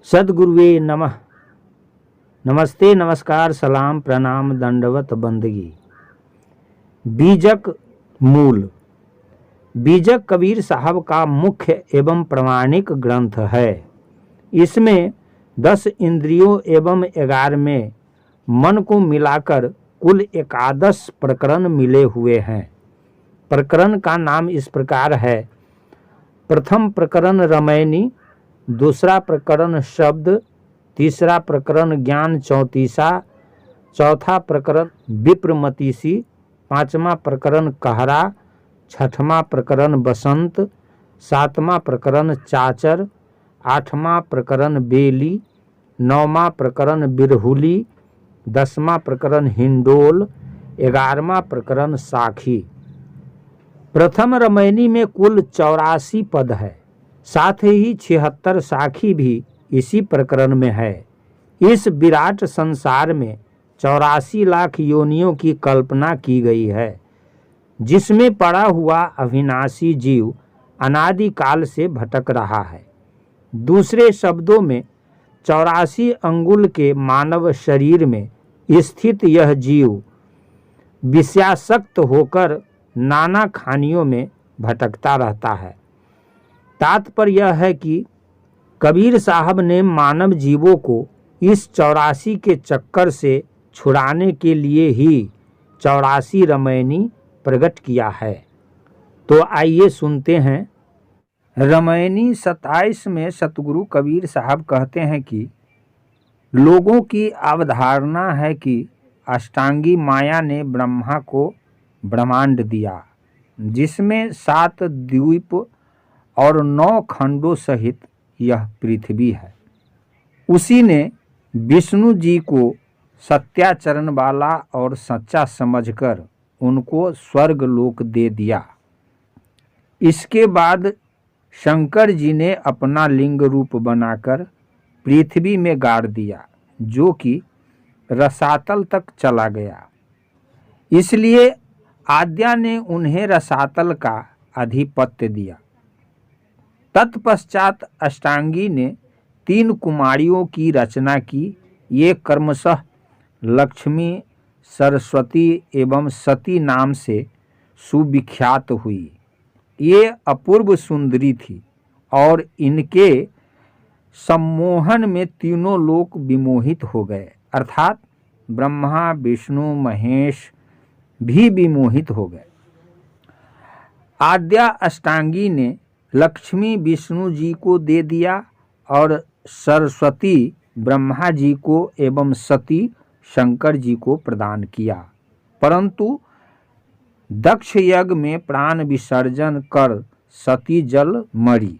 सद्गुरुवे नमः। नमस्ते, नमस्कार, सलाम, प्रणाम, दंडवत बंदगी। बीजक मूल। बीजक कबीर साहब का मुख्य एवं प्रमाणिक ग्रंथ है। इसमें 10 इंद्रियों एवं 11वें मन को मिलाकर कुल 11 प्रकरण मिले हुए हैं। प्रकरण का नाम इस प्रकार है: प्रथम प्रकरण रमैनी, दूसरा प्रकरण शब्द, तीसरा प्रकरण ज्ञान चौतीसा, चौथा प्रकरण विप्रमतीसी, पांचवा प्रकरण कहरा, छठवां प्रकरण बसंत, सातवां प्रकरण चाचर, आठवां प्रकरण बेली, नौवां प्रकरण बिरहुली, 10वां प्रकरण हिंडोल, 11वां प्रकरण साखी। प्रथम रमैनी में कुल 84 पद है। साथ ही 76 साखी भी इसी प्रकरण में है। इस विराट संसार में 84 लाख योनियों की कल्पना की गई है, जिसमें पड़ा हुआ अविनाशी जीव अनादि काल से भटक रहा है। दूसरे शब्दों में 84 अंगुल के मानव शरीर में स्थित यह जीव विषयासक्त होकर नाना खानियों में भटकता रहता है। तात्पर्य यह है कि कबीर साहब ने मानव जीवों को इस 84 के चक्कर से छुड़ाने के लिए ही 84 रमैनी प्रकट किया है। तो आइए सुनते हैं। रमैनी 27 में सतगुरु कबीर साहब कहते हैं कि लोगों की अवधारणा है कि अष्टांगी माया ने ब्रह्मा को ब्रह्मांड दिया, जिसमें 7 द्वीप और 9 खंडों सहित यह पृथ्वी है। उसी ने विष्णु जी को सत्याचरण वाला और सच्चा समझकर उनको स्वर्ग लोक दे दिया। इसके बाद शंकर जी ने अपना लिंग रूप बनाकर पृथ्वी में गाड़ दिया, जो कि रसातल तक चला गया। इसलिए आद्या ने उन्हें रसातल का आधिपत्य दिया। तत्पश्चात अष्टांगी ने 3 कुमारियों की रचना की। ये क्रमशः लक्ष्मी, सरस्वती एवं सती नाम से सुविख्यात हुई। ये अपूर्व सुंदरी थी और इनके सम्मोहन में तीनों लोक विमोहित हो गए, अर्थात ब्रह्मा, विष्णु, महेश भी विमोहित हो गए। आद्या अष्टांगी ने लक्ष्मी विष्णु जी को दे दिया और सरस्वती ब्रह्मा जी को एवं सती शंकर जी को प्रदान किया। परंतु दक्ष यज्ञ में प्राण विसर्जन कर सती जल मरी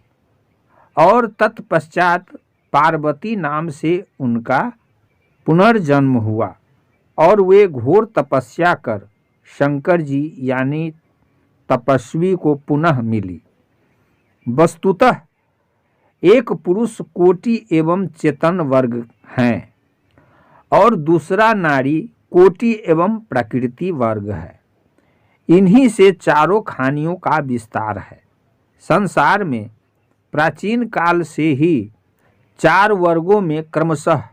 और तत्पश्चात पार्वती नाम से उनका पुनर्जन्म हुआ और वे घोर तपस्या कर शंकर जी यानी तपस्वी को पुनः मिली। वस्तुतः एक पुरुष कोटि एवं चेतन वर्ग हैं और दूसरा नारी कोटि एवं प्रकृति वर्ग है। इन्हीं से चारों खानियों का विस्तार है। संसार में प्राचीन काल से ही 4 वर्गों में क्रमशः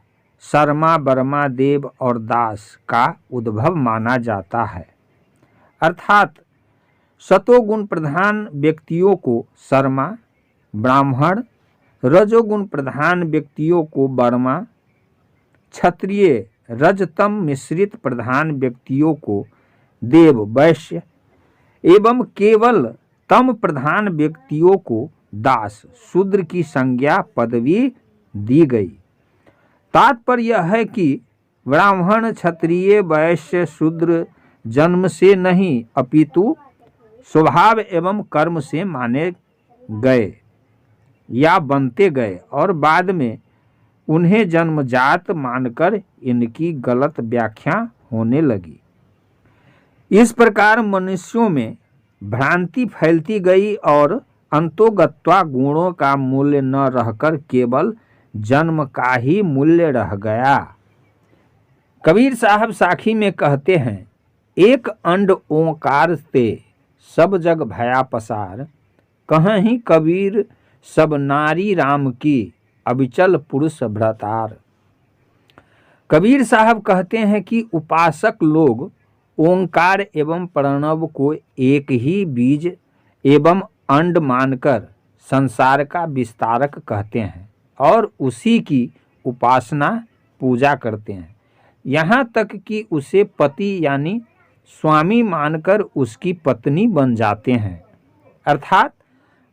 शर्मा, बर्मा, देव और दास का उद्भव माना जाता है। अर्थात सतोगुण प्रधान व्यक्तियों को शर्मा, ब्राह्मण, रजोगुण प्रधान व्यक्तियों को वर्मा, क्षत्रिय, रजतम मिश्रित प्रधान व्यक्तियों को देव, वैश्य एवं केवल तम प्रधान व्यक्तियों को दास, शूद्र की संज्ञा पदवी दी गई। तात्पर्य यह है कि ब्राह्मण, क्षत्रिय, वैश्य, शूद्र जन्म से नहीं अपितु स्वभाव एवं कर्म से माने गए या बनते गए और बाद में उन्हें जन्मजात मानकर इनकी गलत व्याख्या होने लगी। इस प्रकार मनुष्यों में भ्रांति फैलती गई और अंतोगत्वा गुणों का मूल्य न रहकर केवल जन्म का ही मूल्य रह गया। कबीर साहब साखी में कहते हैं, एक अंड ओंकार ते सब जग भया पसार, कहीं कबीर सब नारी राम की, अविचल पुरुष भ्रतार। कबीर साहब कहते हैं कि उपासक लोग ओंकार एवं प्रणव को एक ही बीज एवं अंड मानकर संसार का विस्तारक कहते हैं और उसी की उपासना पूजा करते हैं, यहाँ तक कि उसे पति यानी स्वामी मानकर उसकी पत्नी बन जाते हैं, अर्थात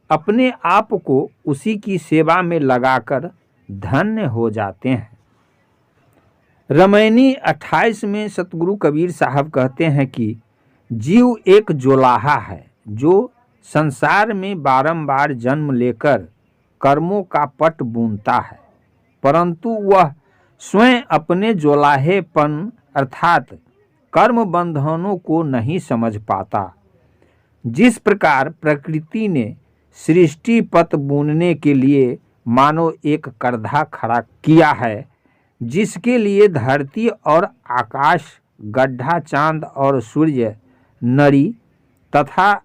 अपने आप को उसी की सेवा में लगाकर धन्य हो जाते हैं। रामायणी 28 में सतगुरु कबीर साहब कहते हैं कि जीव एक जोलाहा है जो संसार में बारंबार जन्म लेकर कर्मों का पट बुनता है, परंतु वह स्वयं अपने जोलाहेपन अर्थात कर्म बंधनों को नहीं समझ पाता। जिस प्रकार प्रकृति ने सृष्टि पथ बुनने के लिए मानो एक करधा खड़ा किया है, जिसके लिए धरती और आकाश, गड्ढा, चांद और सूर्य, नरी तथा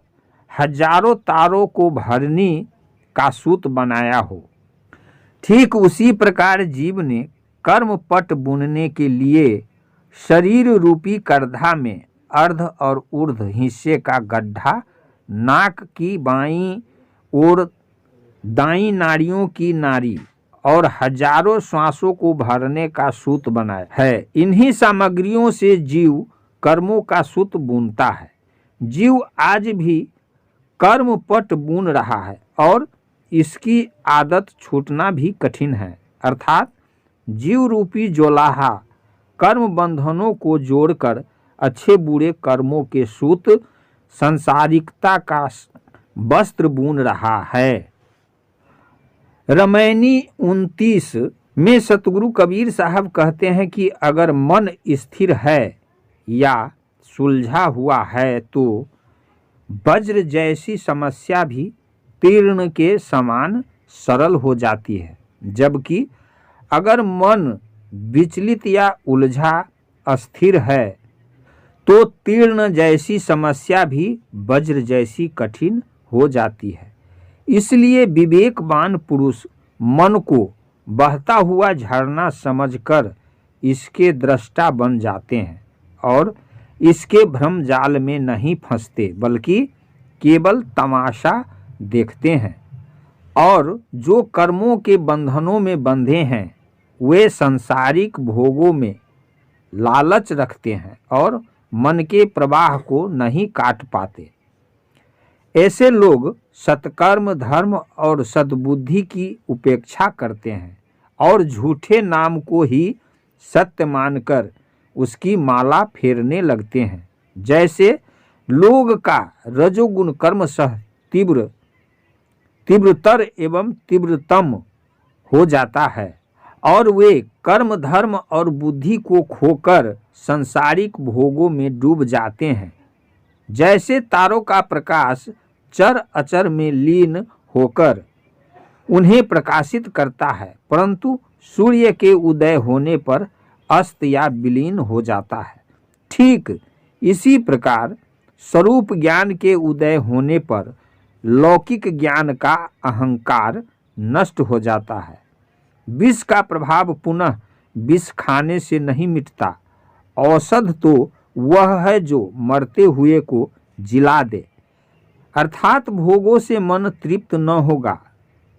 हजारों तारों को भरनी का सूत बनाया हो, ठीक उसी प्रकार जीव ने कर्म पट बुनने के लिए शरीर रूपी करधा में अर्ध और ऊर्ध्व हिस्से का गड्ढा, नाक की बाईं ओर दाईं नाड़ियों की नाड़ी और हजारों श्वासों को भरने का सूत बनाया है। इन्हीं सामग्रियों से जीव कर्मों का सूत बुनता है। जीव आज भी कर्म पट बुन रहा है और इसकी आदत छूटना भी कठिन है, अर्थात जीव रूपी जोलाहा कर्म बंधनों को जोड़कर अच्छे बुरे कर्मों के सूत संसारिकता का वस्त्र बुन रहा है। रामायणी 29 में सतगुरु कबीर साहब कहते हैं कि अगर मन स्थिर है या सुलझा हुआ है तो वज्र जैसी समस्या भी तीर्ण के समान सरल हो जाती है, जबकि अगर मन विचलित या उलझा अस्थिर है तो तीर्ण जैसी समस्या भी वज्र जैसी कठिन हो जाती है। इसलिए विवेकवान पुरुष मन को बहता हुआ झरना समझकर इसके दृष्टा बन जाते हैं और इसके भ्रम जाल में नहीं फंसते, बल्कि केवल तमाशा देखते हैं। और जो कर्मों के बंधनों में बंधे हैं वे सांसारिक भोगों में लालच रखते हैं और मन के प्रवाह को नहीं काट पाते। ऐसे लोग सत्कर्म, धर्म और सद्बुद्धि की उपेक्षा करते हैं और झूठे नाम को ही सत्य मानकर उसकी माला फेरने लगते हैं। जैसे लोग का रजोगुण कर्म सह तीव्रतर एवं तीव्रतम हो जाता है और वे कर्म, धर्म और बुद्धि को खोकर सांसारिक भोगों में डूब जाते हैं। जैसे तारों का प्रकाश चर अचर में लीन होकर उन्हें प्रकाशित करता है, परंतु सूर्य के उदय होने पर अस्त या विलीन हो जाता है, ठीक इसी प्रकार स्वरूप ज्ञान के उदय होने पर लौकिक ज्ञान का अहंकार नष्ट हो जाता है। विष का प्रभाव पुनः विष खाने से नहीं मिटता। औषध तो वह है जो मरते हुए को जिला दे, अर्थात भोगों से मन तृप्त न होगा,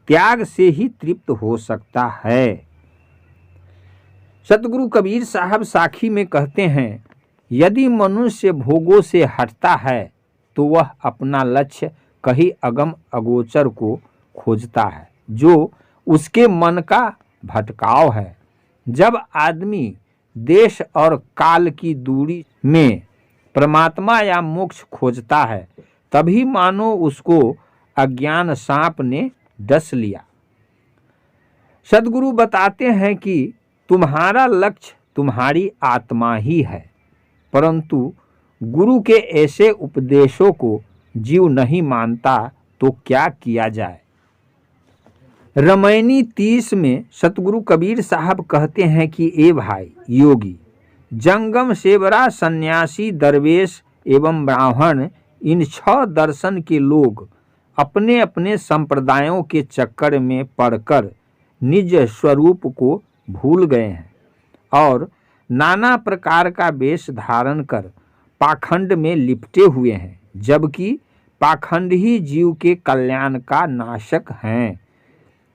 त्याग से ही तृप्त हो सकता है। सतगुरु कबीर साहब साखी में कहते हैं, यदि मनुष्य भोगों से हटता है तो वह अपना लक्ष्य कहीं अगम अगोचर को खोजता है, जो उसके मन का भटकाव है। जब आदमी देश और काल की दूरी में परमात्मा या मोक्ष खोजता है, तभी मानो उसको अज्ञान सांप ने डस लिया। सद्गुरु बताते हैं कि तुम्हारा लक्ष्य तुम्हारी आत्मा ही है, परंतु गुरु के ऐसे उपदेशों को जीव नहीं मानता तो क्या किया जाए। रामायणी 30 में सतगुरु कबीर साहब कहते हैं कि ए भाई योगी, जंगम, सेवरा, सन्यासी, दरवेश एवं ब्राह्मण, इन 6 दर्शन के लोग अपने अपने संप्रदायों के चक्कर में पड़कर निज स्वरूप को भूल गए हैं और नाना प्रकार का वेश धारण कर पाखंड में लिपटे हुए हैं, जबकि पाखंड ही जीव के कल्याण का नाशक हैं।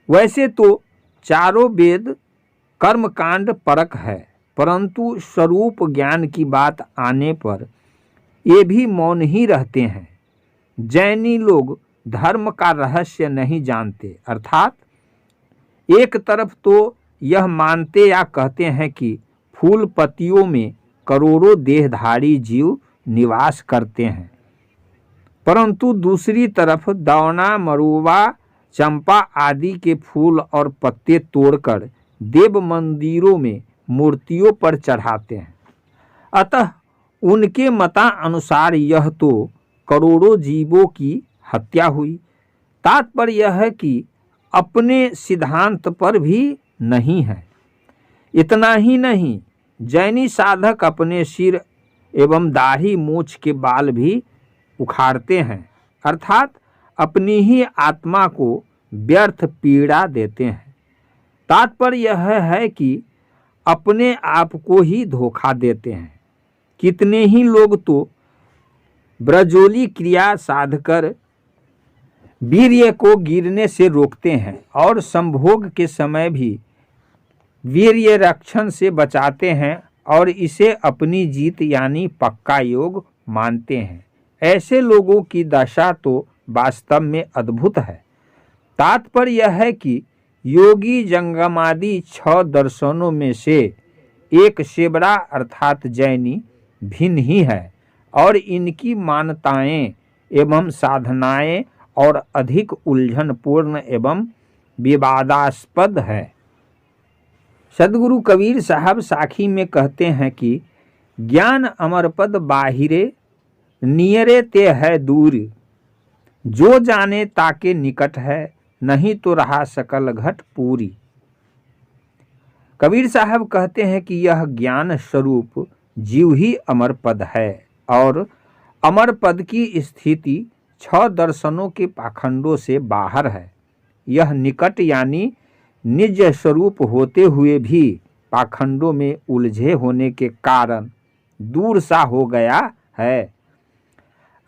वैसे तो चारों वेद कर्मकांड परक है, परंतु स्वरूप ज्ञान की बात आने पर ये भी मौन ही रहते हैं। जैनी लोग धर्म का रहस्य नहीं जानते, अर्थात एक तरफ तो यह मानते या कहते हैं कि फूल पत्तियों में करोड़ों देहधारी जीव निवास करते हैं, परंतु दूसरी तरफ दौना, मरुआ, चंपा आदि के फूल और पत्ते तोड़कर देव मंदिरों में मूर्तियों पर चढ़ाते हैं। अतः उनके मतानुसार यह तो करोड़ों जीवों की हत्या हुई। तात्पर्य यह है कि अपने सिद्धांत पर भी नहीं है। इतना ही नहीं, जैनी साधक अपने सिर एवं दाढ़ी मूछ के बाल भी उखाड़ते हैं, अर्थात अपनी ही आत्मा को व्यर्थ पीड़ा देते हैं। तात्पर्य यह है कि अपने आप को ही धोखा देते हैं। कितने ही लोग तो ब्रजोली क्रिया साधकर वीर्य को गिरने से रोकते हैं और संभोग के समय भी वीर्य रक्षण से बचाते हैं और इसे अपनी जीत यानी पक्का योग मानते हैं। ऐसे लोगों की दशा तो वास्तव में अद्भुत है। तात्पर्य यह है कि योगी जंगमादि 6 दर्शनों में से एक शेबड़ा अर्थात जैनी भिन्न ही है और इनकी मान्यताएं एवं साधनाएं और अधिक उलझनपूर्ण एवं विवादास्पद है। सदगुरु कबीर साहब साखी में कहते हैं कि ज्ञान अमरपद बाहिरे नियरे ते है दूर, जो जाने ताके निकट है, नहीं तो रहा सकल घट पूरी। कबीर साहब कहते हैं कि यह ज्ञान स्वरूप जीव ही अमर पद है और अमर पद की स्थिति 6 दर्शनों के पाखंडों से बाहर है। यह निकट यानी निज स्वरूप होते हुए भी पाखंडों में उलझे होने के कारण दूर सा हो गया है,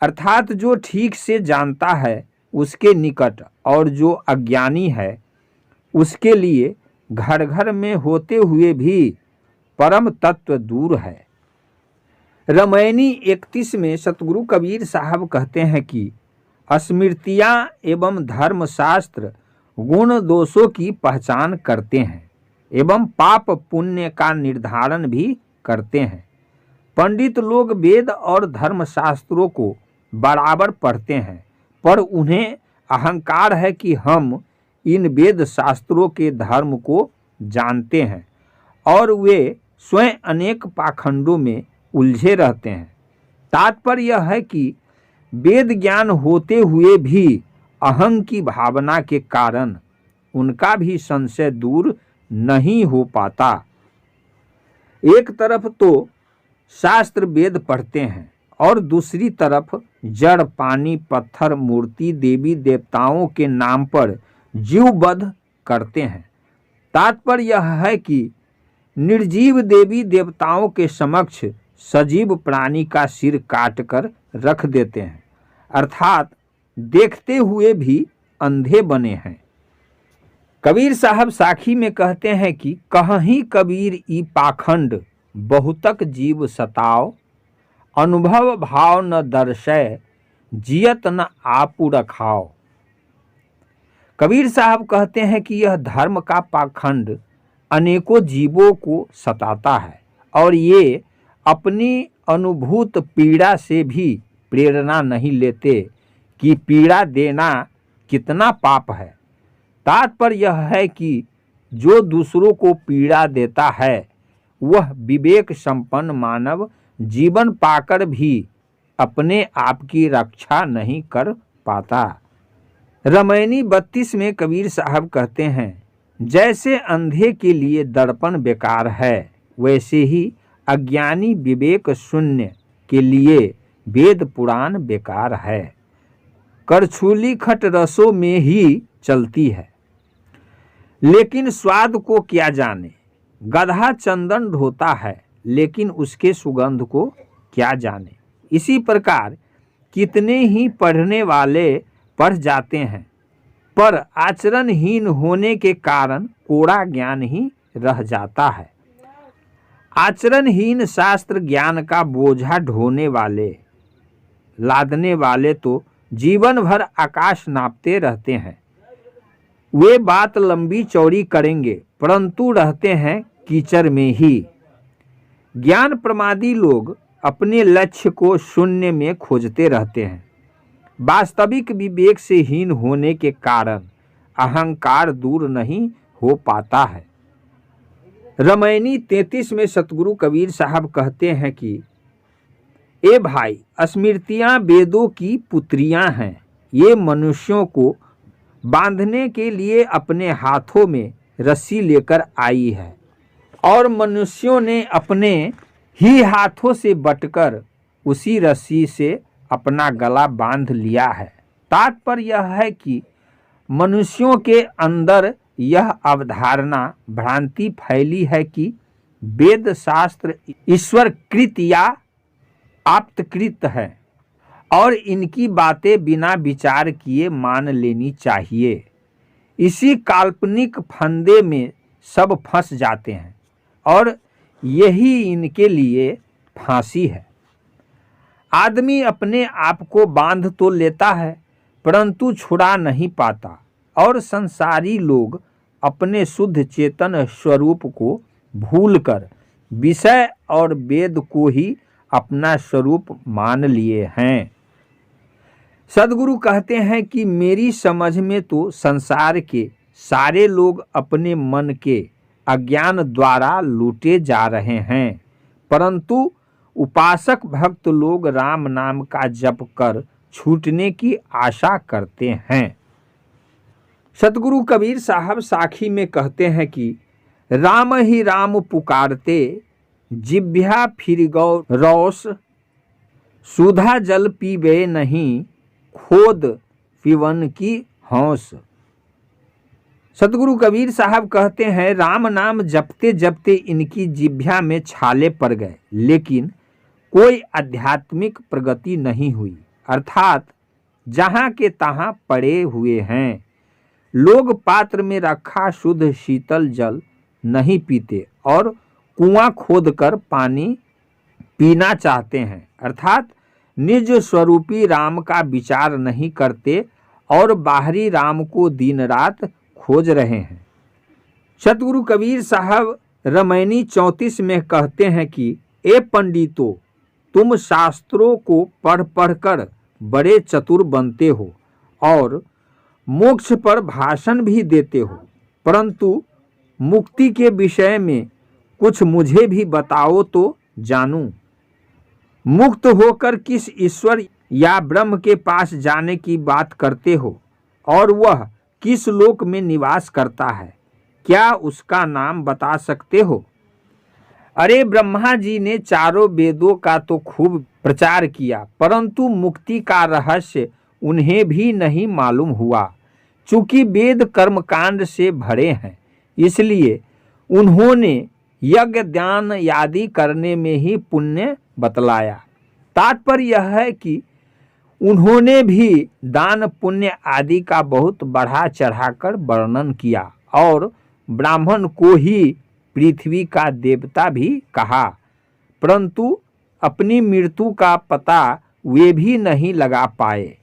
अर्थात जो ठीक से जानता है उसके निकट और जो अज्ञानी है उसके लिए घर घर में होते हुए भी परम तत्व दूर है। रामायणी 31 में सतगुरु कबीर साहब कहते हैं कि स्मृतियाँ एवं धर्मशास्त्र गुण दोषों की पहचान करते हैं एवं पाप पुण्य का निर्धारण भी करते हैं। पंडित लोग वेद और धर्मशास्त्रों को बराबर पढ़ते हैं, पर उन्हें अहंकार है कि हम इन वेद शास्त्रों के धर्म को जानते हैं और वे स्वयं अनेक पाखंडों में उलझे रहते हैं। तात्पर्य यह है कि वेद ज्ञान होते हुए भी अहं की भावना के कारण उनका भी संशय दूर नहीं हो पाता। एक तरफ तो शास्त्र वेद पढ़ते हैं और दूसरी तरफ जड़, पानी, पत्थर, मूर्ति, देवी देवताओं के नाम पर जीववध करते हैं। तात्पर्य यह है कि निर्जीव देवी देवताओं के समक्ष सजीव प्राणी का सिर काटकर रख देते हैं, अर्थात देखते हुए भी अंधे बने हैं। कबीर साहब साखी में कहते हैं कि कहीं कबीर ई पाखंड बहुतक जीव सताओ, अनुभव भाव न दर्शय, जियत न आपू रखाओ। कबीर साहब कहते हैं कि यह धर्म का पाखंड अनेकों जीवों को सताता है और ये अपनी अनुभूत पीड़ा से भी प्रेरणा नहीं लेते कि पीड़ा देना कितना पाप है। तात्पर्य यह है कि जो दूसरों को पीड़ा देता है वह विवेक संपन्न मानव जीवन पाकर भी अपने आप की रक्षा नहीं कर पाता। रामायणी 32 में कबीर साहब कहते हैं, जैसे अंधे के लिए दर्पण बेकार है, वैसे ही अज्ञानी विवेक शून्य के लिए वेद पुराण बेकार है। करछुली खट रसों में ही चलती है, लेकिन स्वाद को क्या जाने। गधा चंदन ढोता है लेकिन उसके सुगंध को क्या जाने। इसी प्रकार कितने ही पढ़ने वाले पढ़ जाते हैं पर आचरणहीन होने के कारण कोरा ज्ञान ही रह जाता है। आचरणहीन शास्त्र ज्ञान का बोझा ढोने वाले लादने वाले तो जीवन भर आकाश नापते रहते हैं। वे बात लंबी चौड़ी करेंगे परंतु रहते हैं कीचड़ में ही। ज्ञान प्रमादी लोग अपने लक्ष्य को शून्य में खोजते रहते हैं। वास्तविक विवेक से हीन होने के कारण अहंकार दूर नहीं हो पाता है। रामायणी 33 में सतगुरु कबीर साहब कहते हैं कि ए भाई, स्मृतियां वेदों की पुत्रियां हैं। ये मनुष्यों को बांधने के लिए अपने हाथों में रस्सी लेकर आई है और मनुष्यों ने अपने ही हाथों से बटकर उसी रस्सी से अपना गला बांध लिया है। तात्पर्य यह है कि मनुष्यों के अंदर यह अवधारणा भ्रांति फैली है कि वेद शास्त्र ईश्वर कृत या आप्तकृत है और इनकी बातें बिना विचार किए मान लेनी चाहिए। इसी काल्पनिक फंदे में सब फंस जाते हैं और यही इनके लिए फांसी है। आदमी अपने आप को बांध तो लेता है परंतु छुड़ा नहीं पाता और संसारी लोग अपने शुद्ध चेतन स्वरूप को भूलकर विषय और वेद को ही अपना स्वरूप मान लिए हैं। सद्गुरु कहते हैं कि मेरी समझ में तो संसार के सारे लोग अपने मन के अज्ञान द्वारा लूटे जा रहे हैं परंतु उपासक भक्त लोग राम नाम का जप कर छूटने की आशा करते हैं। सतगुरु कबीर साहब साखी में कहते हैं कि राम ही राम पुकारते जिभ्या फिर गौ रौस सुधा जल पीबे नहीं खोद पिवन की हौस। सतगुरु कबीर साहब कहते हैं राम नाम जपते जपते इनकी जिभ्या में छाले पड़ गए लेकिन कोई आध्यात्मिक प्रगति नहीं हुई, अर्थात जहाँ के तहाँ पड़े हुए हैं। लोग पात्र में रखा शुद्ध शीतल जल नहीं पीते और कुआं खोदकर पानी पीना चाहते हैं, अर्थात निज स्वरूपी राम का विचार नहीं करते और बाहरी राम को दिन रात खोज रहे हैं। सतगुरु कबीर साहब रामायणी 34 में कहते हैं कि ए पंडितों, तुम शास्त्रों को पढ़ पढ़कर बड़े चतुर बनते हो और मोक्ष पर भाषण भी देते हो, परंतु मुक्ति के विषय में कुछ मुझे भी बताओ तो जानूं। मुक्त होकर किस ईश्वर या ब्रह्म के पास जाने की बात करते हो और वह किस लोक में निवास करता है, क्या उसका नाम बता सकते हो? अरे ब्रह्मा जी ने चारों वेदों का तो खूब प्रचार किया परंतु मुक्ति का रहस्य उन्हें भी नहीं मालूम हुआ। चूंकि वेद कर्मकांड से भरे हैं इसलिए उन्होंने यज्ञ दान आदि करने में ही पुण्य बतलाया। तात्पर्य यह है कि उन्होंने भी दान पुण्य आदि का बहुत बढ़ा चढ़ाकर वर्णन किया और ब्राह्मण को ही पृथ्वी का देवता भी कहा, परंतु अपनी मृत्यु का पता वे भी नहीं लगा पाए।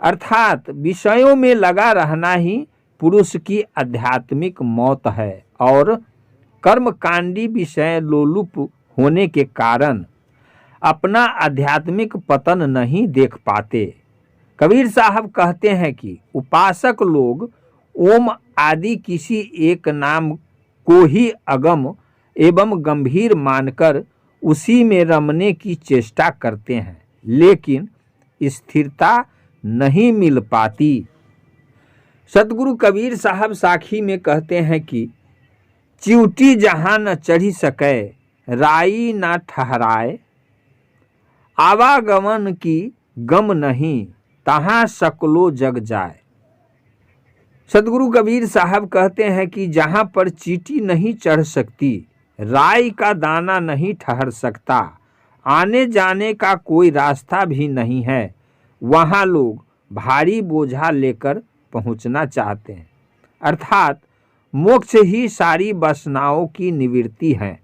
अर्थात विषयों में लगा रहना ही पुरुष की आध्यात्मिक मौत है और कर्मकांडी विषय लोलुप होने के कारण अपना आध्यात्मिक पतन नहीं देख पाते। कबीर साहब कहते हैं कि उपासक लोग ओम आदि किसी एक नाम को ही अगम एवं गंभीर मानकर उसी में रमने की चेष्टा करते हैं लेकिन स्थिरता नहीं मिल पाती। सतगुरु कबीर साहब साखी में कहते हैं कि चिउटी जहाँ न चढ़ी सके राई न ठहराए, आवागमन की गम नहीं तहाँ सकलो जग जाए। सतगुरु कबीर साहब कहते हैं कि जहाँ पर चींटी नहीं चढ़ सकती, राई का दाना नहीं ठहर सकता, आने जाने का कोई रास्ता भी नहीं है, वहाँ लोग भारी बोझा लेकर पहुँचना चाहते हैं। अर्थात मोक्ष ही सारी वासनाओं की निवृत्ति है।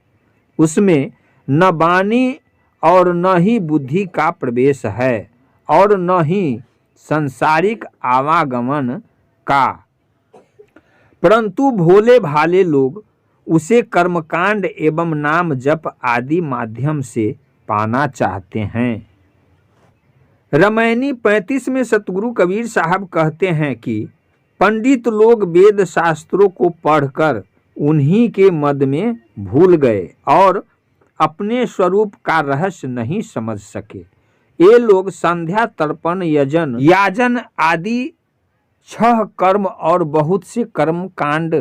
उसमें न वाणी और न ही बुद्धि का प्रवेश है और न ही सांसारिक आवागमन का, परंतु भोले भाले लोग उसे कर्मकांड एवं नाम जप आदि माध्यम से पाना चाहते हैं। रामायणी 35 में सतगुरु कबीर साहब कहते हैं कि पंडित लोग वेद शास्त्रों को पढ़कर उन्हीं के मद में भूल गए और अपने स्वरूप का रहस्य नहीं समझ सके। ये लोग संध्या तर्पण याजन आदि 6 कर्म और बहुत से कर्म कांड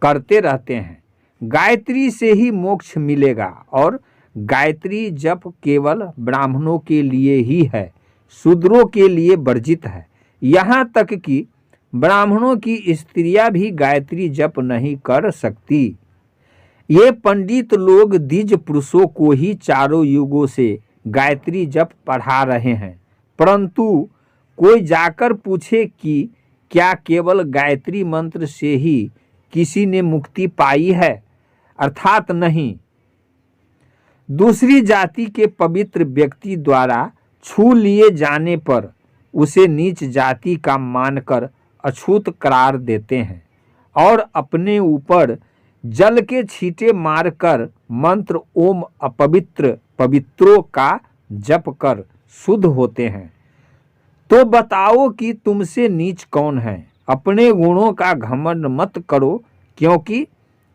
करते रहते हैं। गायत्री से ही मोक्ष मिलेगा और गायत्री जप केवल ब्राह्मणों के लिए ही है, शूद्रों के लिए वर्जित है। यहाँ तक कि ब्राह्मणों की स्त्रियां भी गायत्री जप नहीं कर सकती। ये पंडित लोग द्विज पुरुषों को ही चारों युगों से गायत्री जप पढ़ा रहे हैं, परंतु कोई जाकर पूछे कि क्या केवल गायत्री मंत्र से ही किसी ने मुक्ति पाई है? अर्थात नहीं। दूसरी जाति के पवित्र व्यक्ति द्वारा छू लिए जाने पर उसे नीच जाति का मानकर अछूत करार देते हैं और अपने ऊपर जल के छींटे मारकर मंत्र ओम अपवित्र पवित्रों का जप कर शुद्ध होते हैं। तो बताओ कि तुमसे नीच कौन है? अपने गुणों का घमंड मत करो, क्योंकि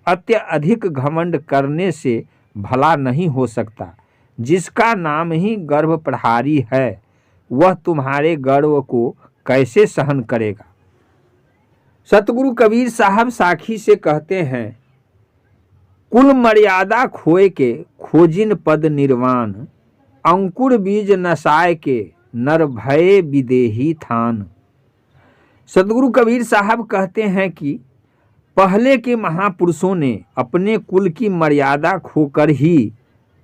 अत्यधिक घमंड करने से भला नहीं हो सकता। जिसका नाम ही गर्भप्रहारी है, वह तुम्हारे गर्व को कैसे सहन करेगा? सतगुरु कबीर साहब साखी से कहते हैं, कुल मर्यादा खोए के खोजिन पद निर्वाण, अंकुर बीज नसाय के नर भय विदेही थान। सतगुरु कबीर साहब कहते हैं कि पहले के महापुरुषों ने अपने कुल की मर्यादा खोकर ही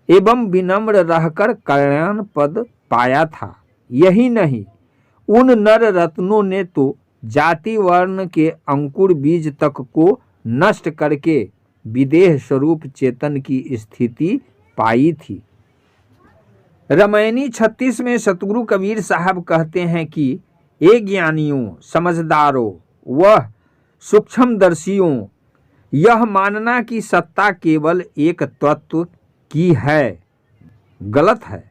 एवं विनम्र रहकर कल्याण पद पाया था। यही नहीं, उन नर रत्नों ने तो जाति वर्ण के अंकुर बीज तक को नष्ट करके विदेह स्वरूप चेतन की स्थिति पाई थी। रामायणी 36 में सतगुरु कबीर साहब कहते हैं कि ए ज्ञानियों, समझदारों वह सूक्ष्मदर्शियों, यह मानना कि सत्ता केवल एक तत्व की है गलत है।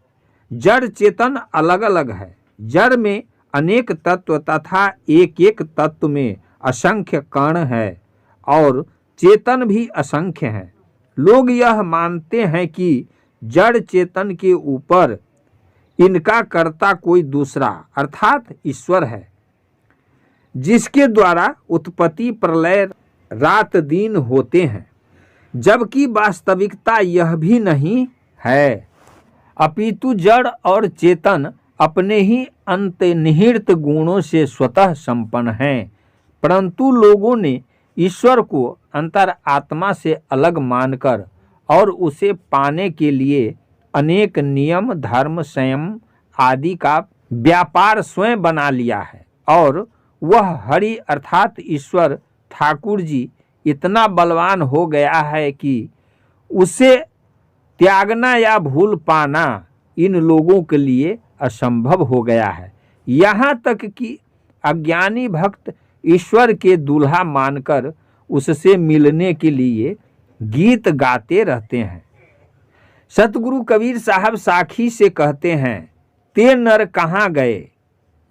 जड़ चेतन अलग अलग है। जड़ में अनेक तत्व तथा एक एक तत्व में असंख्य कण है और चेतन भी असंख्य है। लोग यह मानते हैं कि जड़ चेतन के ऊपर इनका कर्ता कोई दूसरा अर्थात ईश्वर है, जिसके द्वारा उत्पत्ति प्रलय रात दिन होते हैं, जबकि वास्तविकता यह भी नहीं है। अपितु जड़ और चेतन अपने ही अंतर्निहित गुणों से स्वतः संपन्न हैं, परंतु लोगों ने ईश्वर को अंतर आत्मा से अलग मानकर और उसे पाने के लिए अनेक नियम, धर्म, संयम आदि का व्यापार स्वयं बना लिया है और वह हरि अर्थात ईश्वर ठाकुर जी इतना बलवान हो गया है कि उसे त्यागना या भूल पाना इन लोगों के लिए असंभव हो गया है। यहाँ तक कि अज्ञानी भक्त ईश्वर के दूल्हा मानकर उससे मिलने के लिए गीत गाते रहते हैं। सतगुरु कबीर साहब साखी से कहते हैं, ते नर कहाँ गए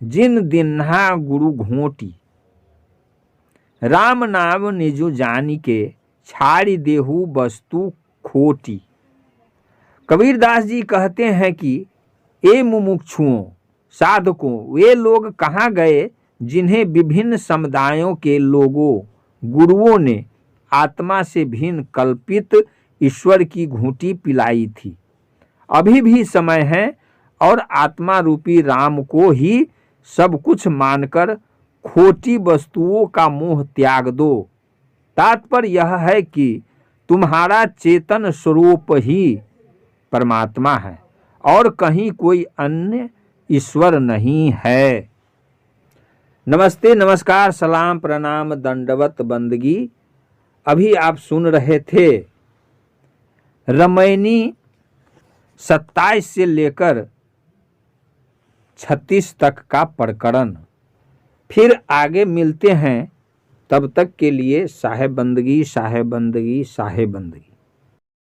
जिन दिन्हा गुरु घोटी, राम नाम निजु जानी के छाड़ी देहु वस्तु खोटी। कबीरदास जी कहते हैं कि ए मुमुक्षुओं, साधकों, वे लोग कहाँ गए जिन्हें विभिन्न समुदायों के लोगों गुरुओं ने आत्मा से भिन्न कल्पित ईश्वर की घूंटी पिलाई थी। अभी भी समय है और आत्मा रूपी राम को ही सब कुछ मानकर खोटी वस्तुओं का मोह त्याग दो। तात्पर्य यह है कि तुम्हारा चेतन स्वरूप ही परमात्मा है और कहीं कोई अन्य ईश्वर नहीं है। नमस्ते, नमस्कार, सलाम, प्रणाम, दंडवत, बंदगी। अभी आप सुन रहे थे रामायणी 27 से लेकर 36 तक का प्रकरण। फिर आगे मिलते हैं, तब तक के लिए साहेब बंदगी, साहेब बंदगी, साहेब बंदगी।